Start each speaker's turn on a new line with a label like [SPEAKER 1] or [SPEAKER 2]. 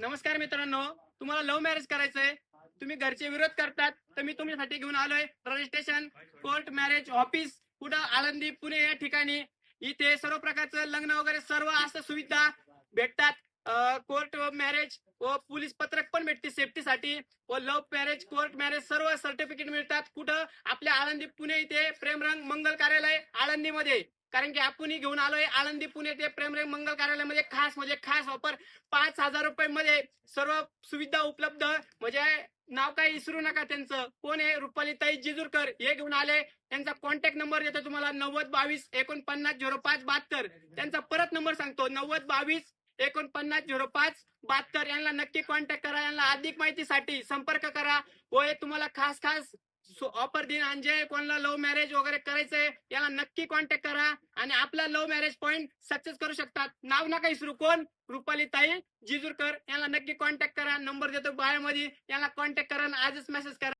[SPEAKER 1] नमस्कार मित्रांनो, तुम्हाला लव्ह मॅरेज करायचंय, तुम्ही घरचे विरोध करतात, तर मी तुमच्यासाठी घेऊन आलोय रजिस्ट्रेशन कोर्ट मॅरेज ऑफिस. कुठं? आळंदी, पुणे या ठिकाणी. इथे सर्व प्रकारचं लग्न वगैरे सर्व असं सुविधा भेटतात. कोर्ट मॅरेज व पोलीस पत्रक पण भेटते सेफ्टीसाठी व लव्ह मॅरेज कोर्ट मॅरेज सर्व सर्टिफिकेट मिळतात. कुठं? आपल्या आळंदी पुणे इथे प्रेमरंग मंगल कार्यालय आळंदीमध्ये. कारण की आपण घेऊन आलोय आळंदी पुणे ते प्रेमरंग मंगल कार्यालयामध्ये खास म्हणजे खास ऑफर 5,000 रुपये मध्ये सर्व सुविधा उपलब्ध. म्हणजे नाव काही विसरू नका त्यांचं. कोण आहे? रुपालीताई जिजूरकर हे घेऊन आले. त्यांचा कॉन्टॅक्ट नंबर देतो तुम्हाला 9022 490572. त्यांचा परत नंबर सांगतो 9022 490572. यांना नक्की कॉन्टॅक्ट करा. यांना अधिक माहितीसाठी संपर्क करा व हे तुम्हाला खास खास ऑफर देईन. आणि जे कोणाला लव्ह मॅरेज वगैरे करायचंय याला नक्की कॉन्टॅक्ट करा आणि आपला लव्ह मॅरेज पॉईंट सक्सेस करू शकतात. नाव नका विसरू. कोण? रुपालीताई जिजूरकर. यांना नक्की कॉन्टॅक्ट करा. नंबर देतो बायोमध्ये. यांना कॉन्टॅक्ट करा आणि आजच मेसेज करा.